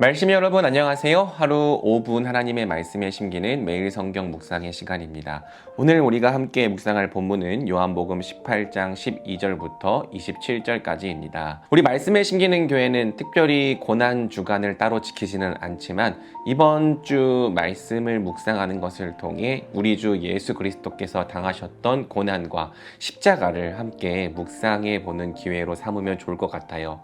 말씀 여러분 안녕하세요. 하루 5분 하나님의 말씀에 심기는 매일 성경 묵상의 시간입니다. 오늘 우리가 함께 묵상할 본문은 요한복음 18장 12절부터 27절까지입니다. 우리 말씀에 심기는 교회는 특별히 고난 주간을 따로 지키지는 않지만 이번 주 말씀을 묵상하는 것을 통해 우리 주 예수 그리스도께서 당하셨던 고난과 십자가를 함께 묵상해 보는 기회로 삼으면 좋을 것 같아요.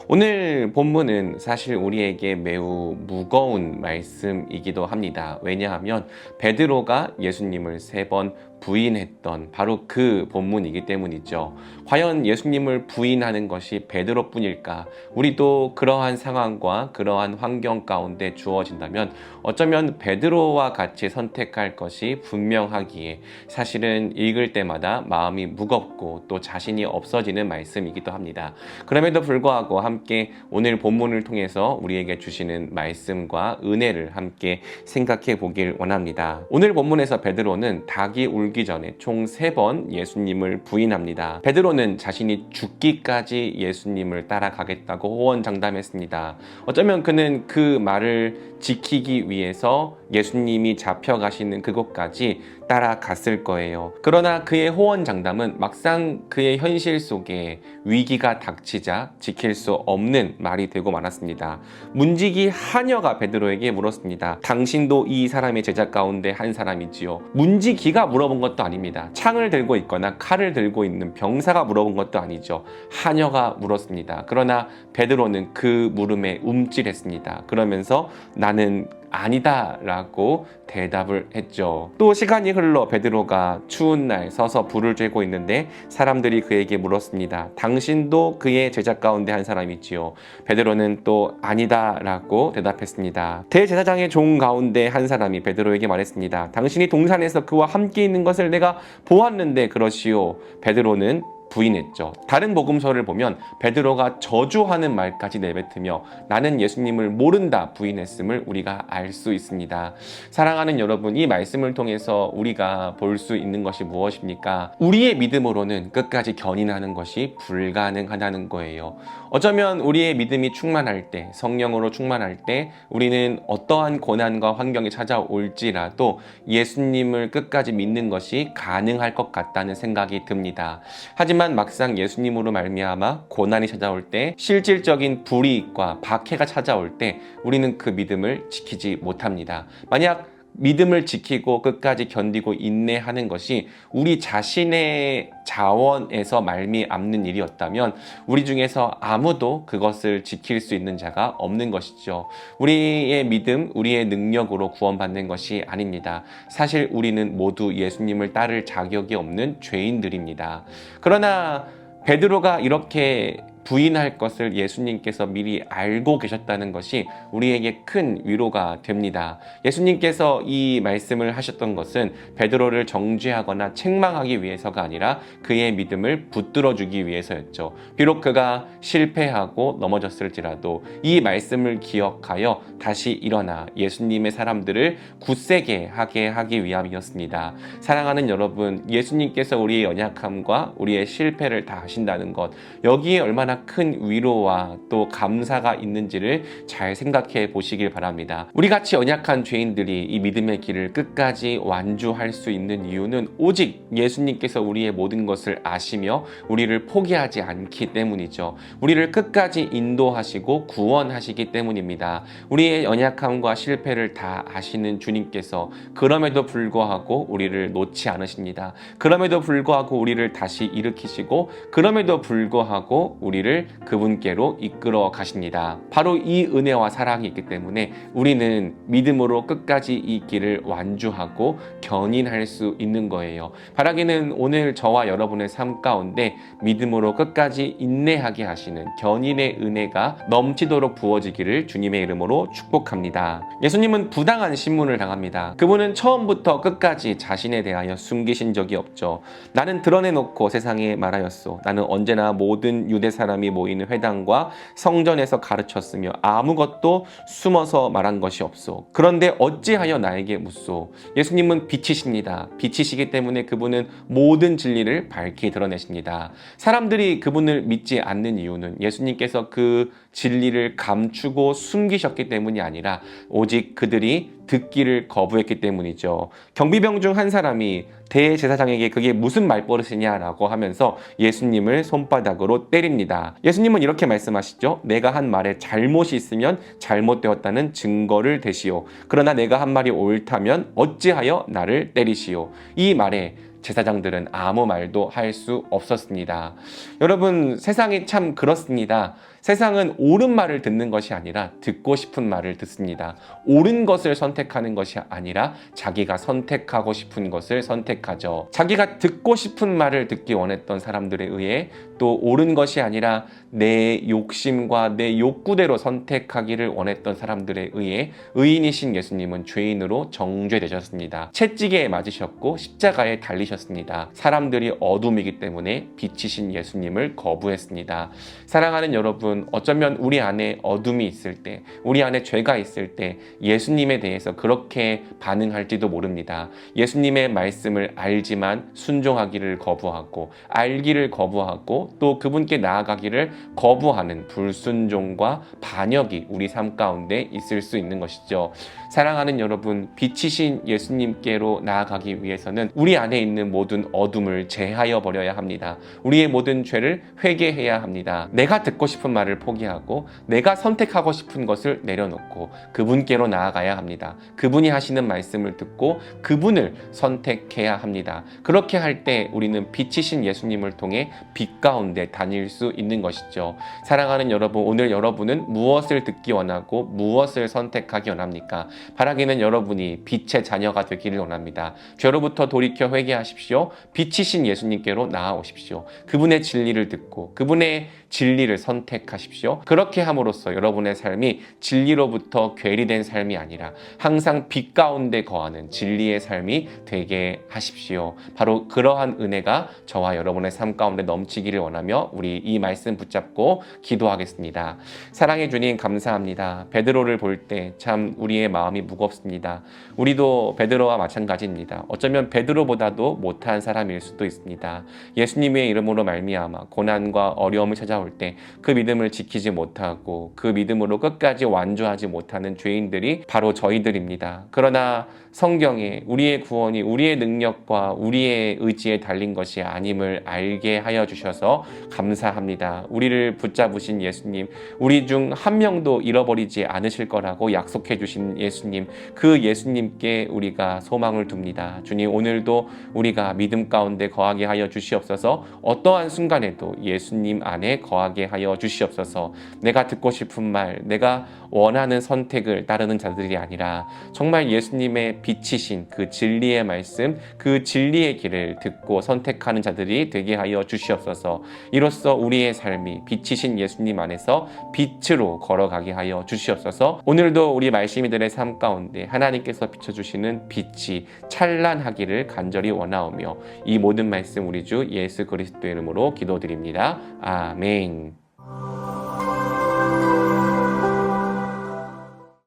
오늘 본문은 사실 우리에게 매우 무거운 말씀이기도 합니다. 왜냐하면 베드로가 예수님을 3번 부인했던 바로 그 본문이기 때문이죠. 과연 예수님을 부인하는 것이 베드로뿐일까? 우리도 그러한 상황과 그러한 환경 가운데 주어진다면 어쩌면 베드로와 같이 선택할 것이 분명하기에 사실은 읽을 때마다 마음이 무겁고 또 자신이 없어지는 말씀이기도 합니다. 그럼에도 불구하고 함께 오늘 본문을 통해서 우리에게 주시는 말씀과 은혜를 함께 생각해 보길 원합니다. 오늘 본문에서 베드로는 닭이 울기 전에 총 3번 예수님을 부인합니다. 베드로는 자신이 죽기까지 예수님을 따라가겠다고 호언장담했습니다. 어쩌면 그는 그 말을 지키기 위해서 예수님이 잡혀가시는 그곳까지 따라갔을 거예요. 그러나 그의 호언장담은 막상 그의 현실 속에 위기가 닥치자 지킬 수 없는 말이 되고 말았습니다. 문지기 하녀가 베드로에게 물었습니다. 당신도 이 사람의 제자 가운데 한 사람이지요? 문지기가 물어본 것도 아닙니다. 창을 들고 있거나 칼을 들고 있는 병사가 물어본 것도 아니죠. 하녀가 물었습니다. 그러나 베드로는 그 물음에 움찔했습니다. 그러면서 나는 아니다 라고 대답을 했죠. 또 시간이 흘러 베드로가 추운 날 서서 불을 쬐고 있는데 사람들이 그에게 물었습니다. 당신도 그의 제자 가운데 한 사람이지요? 베드로는 또 아니다 라고 대답했습니다. 대제사장의 종 가운데 한 사람이 베드로에게 말했습니다. 당신이 동산에서 그와 함께 있는 것을 내가 보았는데 그러시오? 베드로는 부인했죠. 다른 복음서를 보면 베드로가 저주하는 말까지 내뱉으며 나는 예수님을 모른다 부인했음을 우리가 알 수 있습니다. 사랑하는 여러분, 이 말씀을 통해서 우리가 볼 수 있는 것이 무엇입니까? 우리의 믿음으로는 끝까지 견인하는 것이 불가능하다는 거예요. 어쩌면 우리의 믿음이 충만할 때, 성령으로 충만할 때 우리는 어떠한 고난과 환경이 찾아올지라도 예수님을 끝까지 믿는 것이 가능할 것 같다는 생각이 듭니다. 하지만 막상 예수님으로 말미암아 고난이 찾아올 때, 실질적인 불이익과 박해가 찾아올 때 우리는 그 믿음을 지키지 못합니다. 만약 믿음을 지키고 끝까지 견디고 인내하는 것이 우리 자신의 자원에서 말미암는 일이었다면 우리 중에서 아무도 그것을 지킬 수 있는 자가 없는 것이죠. 우리의 믿음, 우리의 능력으로 구원받는 것이 아닙니다. 사실 우리는 모두 예수님을 따를 자격이 없는 죄인들입니다. 그러나 베드로가 이렇게 부인할 것을 예수님께서 미리 알고 계셨다는 것이 우리에게 큰 위로가 됩니다. 예수님께서 이 말씀을 하셨던 것은 베드로를 정죄하거나 책망하기 위해서가 아니라 그의 믿음을 붙들어주기 위해서였죠. 비록 그가 실패하고 넘어졌을지라도 이 말씀을 기억하여 다시 일어나 예수님의 사람들을 굳세게 하게 하기 위함이었습니다. 사랑하는 여러분, 예수님께서 우리의 연약함과 우리의 실패를 다 아신다는 것, 여기에 얼마나 큰 위로와 또 감사가 있는지를 잘 생각해 보시길 바랍니다. 우리같이 연약한 죄인들이 이 믿음의 길을 끝까지 완주할 수 있는 이유는 오직 예수님께서 우리의 모든 것을 아시며 우리를 포기하지 않기 때문이죠. 우리를 끝까지 인도하시고 구원하시기 때문입니다. 우리의 연약함과 실패를 다 아시는 주님께서 그럼에도 불구하고 우리를 놓지 않으십니다. 그럼에도 불구하고 우리를 다시 일으키시고 그럼에도 불구하고 우리를 그분께로 이끌어 가십니다. 바로 이 은혜와 사랑이 있기 때문에 우리는 믿음으로 끝까지 이 길을 완주하고 견인할 수 있는 거예요. 바라기는 오늘 저와 여러분의 삶 가운데 믿음으로 끝까지 인내하게 하시는 견인의 은혜가 넘치도록 부어지기를 주님의 이름으로 축복합니다. 예수님은 부당한 신문을 당합니다. 그분은 처음부터 끝까지 자신에 대하여 숨기신 적이 없죠. 나는 드러내놓고 세상에 말하였소. 나는 언제나 모든 유대 사람 사람이 모이는 회당과 성전에서 가르쳤으며 아무것도 숨어서 말한 것이 없소. 그런데 어찌하여 나에게 묻소? 예수님은 빛이십니다. 빛이시기 때문에 그분은 모든 진리를 밝히 드러내십니다. 사람들이 그분을 믿지 않는 이유는 예수님께서 그 진리를 감추고 숨기셨기 때문이 아니라 오직 그들이 듣기를 거부했기 때문이죠. 경비병 중 한 사람이 대제사장에게 그게 무슨 말버릇이냐라고 하면서 예수님을 손바닥으로 때립니다. 예수님은 이렇게 말씀하시죠. 내가 한 말에 잘못이 있으면 잘못되었다는 증거를 대시오. 그러나 내가 한 말이 옳다면 어찌하여 나를 때리시오. 이 말에 제사장들은 아무 말도 할 수 없었습니다. 여러분, 세상이 참 그렇습니다. 세상은 옳은 말을 듣는 것이 아니라 듣고 싶은 말을 듣습니다. 옳은 것을 선택하는 것이 아니라 자기가 선택하고 싶은 것을 선택하죠. 자기가 듣고 싶은 말을 듣기 원했던 사람들에 의해 또 옳은 것이 아니라 내 욕심과 내 욕구대로 선택하기를 원했던 사람들에 의해 의인이신 예수님은 죄인으로 정죄되셨습니다. 채찍에 맞으셨고 십자가에 달리셨습니다. 사람들이 어둠이기 때문에 빛이신 예수님을 거부했습니다. 사랑하는 여러분, 어쩌면 우리 안에 어둠이 있을 때, 우리 안에 죄가 있을 때 예수님에 대해서 그렇게 반응할지도 모릅니다. 예수님의 말씀을 알지만 순종하기를 거부하고 알기를 거부하고 또 그분께 나아가기를 거부하는 불순종과 반역이 우리 삶 가운데 있을 수 있는 것이죠. 사랑하는 여러분, 빛이신 예수님께로 나아가기 위해서는 우리 안에 있는 모든 어둠을 제하여 버려야 합니다. 우리의 모든 죄를 회개해야 합니다. 내가 듣고 싶은 말을 포기하고 내가 선택하고 싶은 것을 내려놓고 그분께로 나아가야 합니다. 그분이 하시는 말씀을 듣고 그분을 선택해야 합니다. 그렇게 할 때 우리는 빛이신 예수님을 통해 빛 가운데 다닐 수 있는 것이죠. 사랑하는 여러분, 오늘 여러분은 무엇을 듣기 원하고 무엇을 선택하기 원합니까? 바라기는 여러분이 빛의 자녀가 되기를 원합니다. 죄로부터 돌이켜 회개하십시오. 빛이신 예수님께로 나아오십시오. 그분의 진리를 듣고 그분의 진리를 선택하십시오. 그렇게 함으로써 여러분의 삶이 진리로부터 괴리된 삶이 아니라 항상 빛 가운데 거하는 진리의 삶이 되게 하십시오. 바로 그러한 은혜가 저와 여러분의 삶 가운데 넘치기를 원하며 우리 이 말씀 붙잡고 기도하겠습니다. 사랑해 주님 감사합니다. 베드로를 볼 때 참 우리의 마음이 무겁습니다. 우리도 베드로와 마찬가지입니다. 어쩌면 베드로보다도 못한 사람일 수도 있습니다. 예수님의 이름으로 말미암아 고난과 어려움을 찾아올 때 그 믿음을 지키지 못하고 그 믿음으로 끝까지 완주하지 못하는 죄인들이 바로 저희들입니다. 그러나 성경에 우리의 구원이 우리의 능력과 우리의 의지에 달린 것이 아님을 알게 하여 주셔서 감사합니다. 우리를 붙잡으신 예수님, 우리 중 한 명도 잃어버리지 않으실 거라고 약속해 주신 예수님, 그 예수님께 우리가 소망을 둡니다. 주님, 오늘도 우리가 믿음 가운데 거하게 하여 주시옵소서. 어떠한 순간에도 예수님 안에 거하게 하여 주시옵소서. 내가 듣고 싶은 말, 내가 원하는 선택을 따르는 자들이 아니라 정말 예수님의 빛이신 그 진리의 말씀, 그 진리의 길을 듣고 선택하는 자들이 되게 하여 주시옵소서. 이로써 우리의 삶이 빛이신 예수님 안에서 빛으로 걸어가게 하여 주시옵소서. 오늘도 우리 말씀이들의 삶 가운데 하나님께서 비춰주시는 빛이 찬란하기를 간절히 원하오며 이 모든 말씀 우리 주 예수 그리스도의 이름으로 기도드립니다. 아멘.